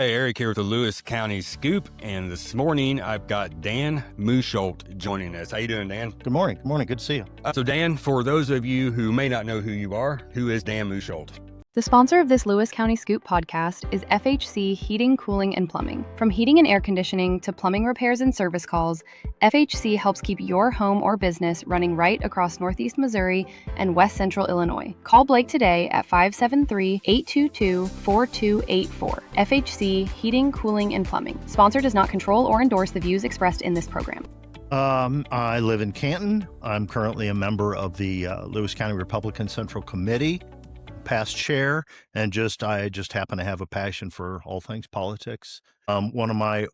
Hey, Eric here with the Lewis County Scoop, and this morning I've got Dan Musholt joining us. How you doing, Dan? Good morning. Good morning. Good to see you. So, Dan, for those of you who may not know who you are, who is Dan Musholt? The sponsor of this Lewis County Scoop podcast is FHC Heating, Cooling, and Plumbing. From heating and air conditioning to plumbing repairs and service calls, FHC helps keep your home or business running right across Northeast Missouri and West Central Illinois. Call Blake today at 573-822-4284. FHC Heating, Cooling, and Plumbing. Sponsor does not control or endorse the views expressed in this program. I live in Canton. I'm currently a member of the Lewis County Republican Central Committee, past chair, and I just happen to have a passion for all things politics. One of my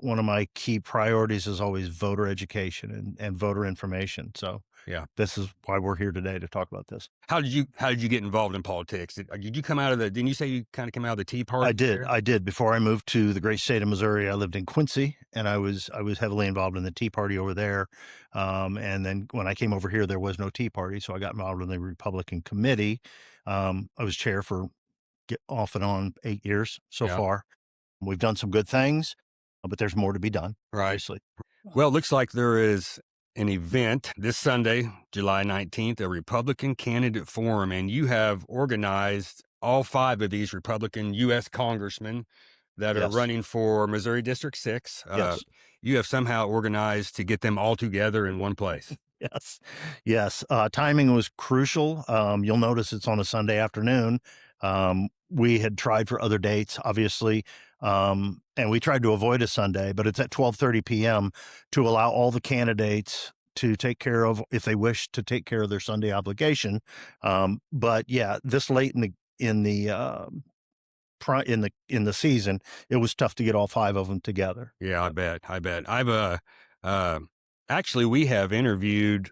key priorities is always voter education and voter information. So Yeah. this is why we're here today to talk about this. How did you get involved in politics? Did you come out of didn't you say you kind of came out of the Tea Party? I did. Before I moved to the great state of Missouri, I lived in Quincy, and I was heavily involved in the Tea Party over there. And then when I came over here, there was no Tea Party, so I got involved in the Republican committee. I was chair for off and on 8 years so far. We've done some good things, but there's more to be done. Right. Obviously. Well, it looks like there is an event this Sunday, July 19th, a Republican candidate forum, and you have organized all 5 of these Republican U.S. congressmen that are running for Missouri District 6. Yes. You have somehow organized to get them all together in one place. Yes. Timing was crucial. You'll notice it's on a Sunday afternoon. We had tried for other dates, obviously, and we tried to avoid a Sunday, but it's at 12:30 p.m. to allow all the candidates to take care of, if they wish to take care of their Sunday obligation. But yeah, this late in the season, it was tough to get all 5 of them together. Yeah, I bet. Actually, we have interviewed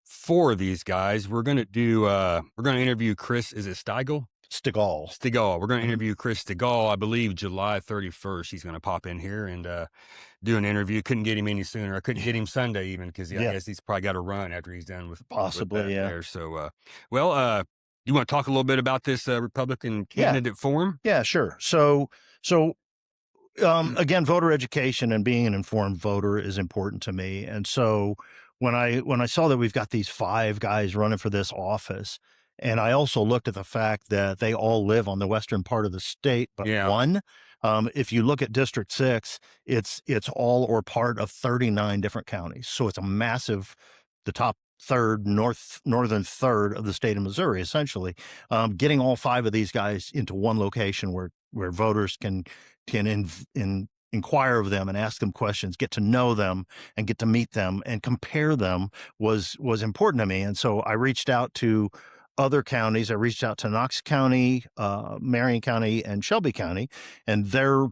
4 of these guys. We're going to interview Chris. Is it Stigall? Stigall. We're going to interview Chris Stigall, I believe July 31st. He's going to pop in here and do an interview. Couldn't get him any sooner. I couldn't get him Sunday even because I guess he's probably got to run after he's done with possibly. with that there. So, you want to talk a little bit about this Republican candidate forum? Yeah, sure. So again, voter education and being an informed voter is important to me. And so when I saw that we've got these 5 guys running for this office, and I also looked at the fact that they all live on the western part of the state, but one, if you look at District 6, it's all or part of 39 different counties. So it's a massive, the top northern third of the state of Missouri, essentially. Getting all 5 of these guys into one location where voters can inquire of them and ask them questions, get to know them and get to meet them and compare them was important to me. And so I reached out to other counties. I reached out to Knox County, Marion County, and Shelby County, and they're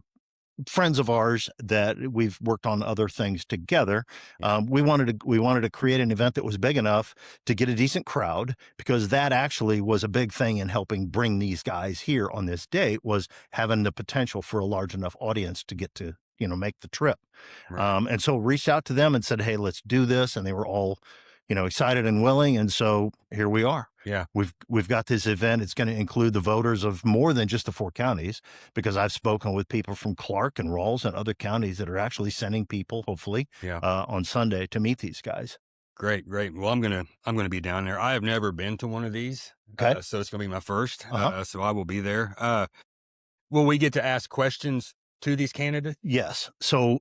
friends of ours that we've worked on other things together. We wanted to create an event that was big enough to get a decent crowd, because that actually was a big thing in helping bring these guys here on this date, was having the potential for a large enough audience to get to, make the trip. Right. And so reached out to them and said, hey, let's do this. And they were all, excited and willing. And so here we are. Yeah. We've got this event. It's going to include the voters of more than just the 4 counties, because I've spoken with people from Clark and Rawls and other counties that are actually sending people, hopefully, on Sunday to meet these guys. Great. Well, I'm gonna be down there. I have never been to one of these, Okay. so it's gonna be my first. So I will be there. Will we get to ask questions to these candidates? Yes. So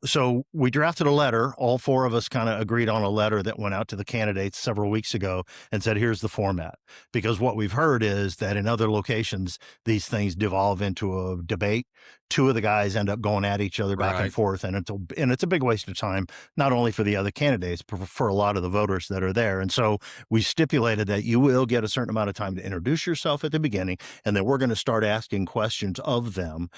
we drafted a letter. All 4 of us kind of agreed on a letter that went out to the candidates several weeks ago and said, here's the format. Because what we've heard is that in other locations, these things devolve into a debate. 2 of the guys end up going at each other back and forth. And it's a big waste of time, not only for the other candidates, but for a lot of the voters that are there. And so we stipulated that you will get a certain amount of time to introduce yourself at the beginning, and then we're going to start asking questions of them.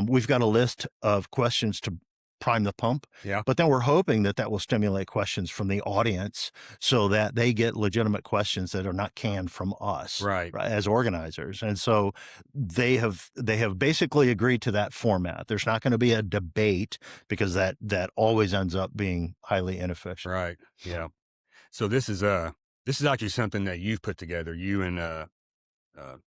We've got a list of questions to prime the pump. Yeah. But then we're hoping that will stimulate questions from the audience so that they get legitimate questions that are not canned from us, right, as organizers. And so they have basically agreed to that format. There's not going to be a debate, because that always ends up being highly inefficient. Right. Yeah. So this is actually something that you've put together, you and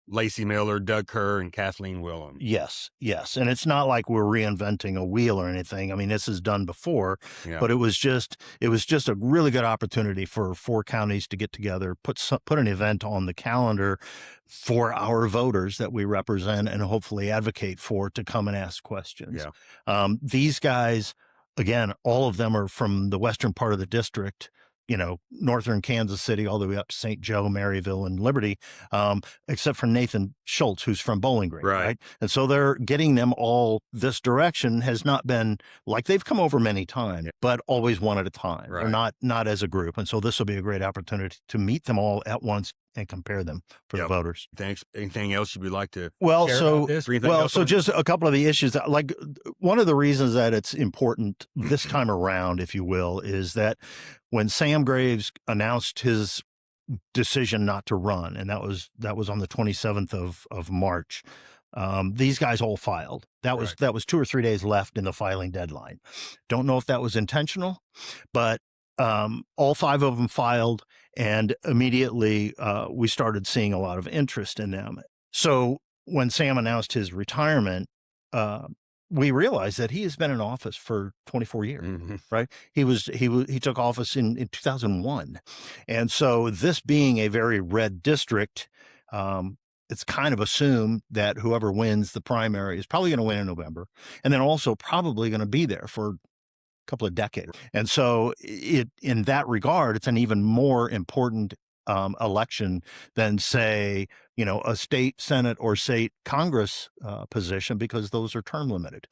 Lacey Miller, Doug Kerr, and Kathleen Willem. Yes. And it's not like we're reinventing a wheel or anything. I mean, this is done before, but it was just a really good opportunity for 4 counties to get together, put an event on the calendar for our voters that we represent and hopefully advocate for to come and ask questions. These guys, again, all of them are from the western part of the district, northern Kansas City, all the way up to St. Joe, Maryville, and Liberty, except for Nathan Schultz, who's from Bowling Green, right? And so they're getting them all this direction has not been like they've come over many times, but always one at a time. They're not as a group. And so this will be a great opportunity to meet them all at once and compare them for the voters. Thanks. Anything else you would like to share about this? So just a couple of the issues that, like, one of the reasons that it's important this time around, if you will, is that when Sam Graves announced his decision not to run, and that was on the 27th of March, these guys all filed. That was 2 or 3 days left in the filing deadline. Don't know if that was intentional, but all 5 of them filed, and immediately we started seeing a lot of interest in them. So when Sam announced his retirement, we realized that he has been in office for 24 years, right? He took office in 2001. And so this being a very red district, it's kind of assumed that whoever wins the primary is probably going to win in November, and then also probably going to be there for couple of decades. And so in that regard, it's an even more important election than, say, a state Senate or state Congress position, because those are term limited.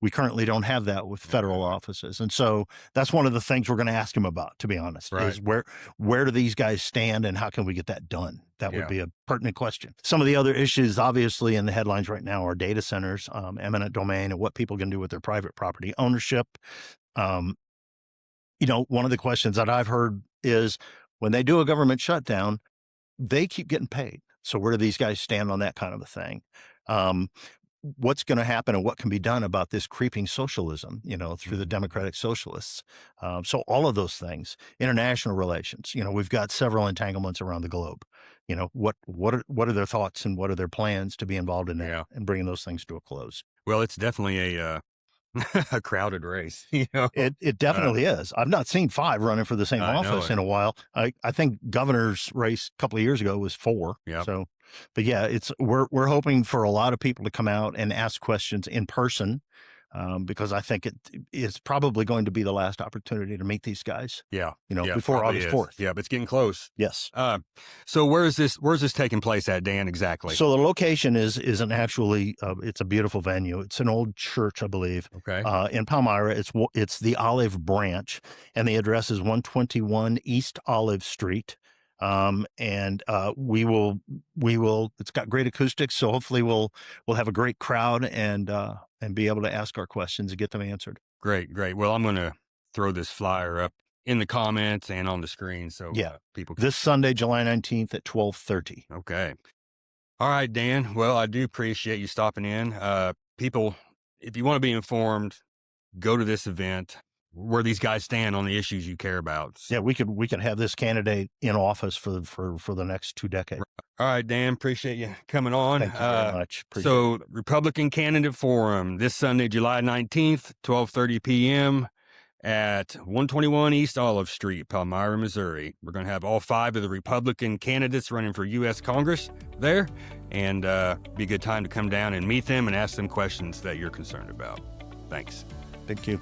We currently don't have that with federal offices. And so that's one of the things we're going to ask him about, to be honest, is where do these guys stand and how can we get that done? That would be a pertinent question. Some of the other issues, obviously, in the headlines right now are data centers, eminent domain, and what people can do with their private property ownership. One of the questions that I've heard is when they do a government shutdown, they keep getting paid. So where do these guys stand on that kind of a thing? What's going to happen and what can be done about this creeping socialism, through the democratic socialists? So all of those things, international relations, we've got several entanglements around the globe. What are their thoughts and what are their plans to be involved in that and bringing those things to a close? Well, it's definitely a crowded race. It definitely is. I've not seen 5 running for the same office in a while. I think governor's race a couple of years ago was 4. So, but we're hoping for a lot of people to come out and ask questions in person, because I think it is probably going to be the last opportunity to meet these guys. Before August 4th. Yeah, but it's getting close. Yes. So where's this taking place at, Dan, exactly? So the location isn't actually, it's a beautiful venue. It's an old church, I believe. In Palmyra. It's the Olive Branch, and the address is 121 East Olive Street. We will, it's got great acoustics. So hopefully we'll have a great crowd and be able to ask our questions and get them answered. Great. Well, I'm going to throw this flyer up in the comments and on the screen. So people can... This Sunday, July 19th at 12:30. Okay. All right, Dan. Well, I do appreciate you stopping in. People, if you want to be informed, go to this event. Where these guys stand on the issues you care about. Yeah, we could have this candidate in office for the next 2 decades. All right, Dan, appreciate you coming on. Thank you very much. So Republican Candidate Forum this Sunday, July 19th, 12:30 p.m. at 121 East Olive Street, Palmyra, Missouri. We're going to have all 5 of the Republican candidates running for U.S. Congress there, and be a good time to come down and meet them and ask them questions that you're concerned about. Thanks. Thank you.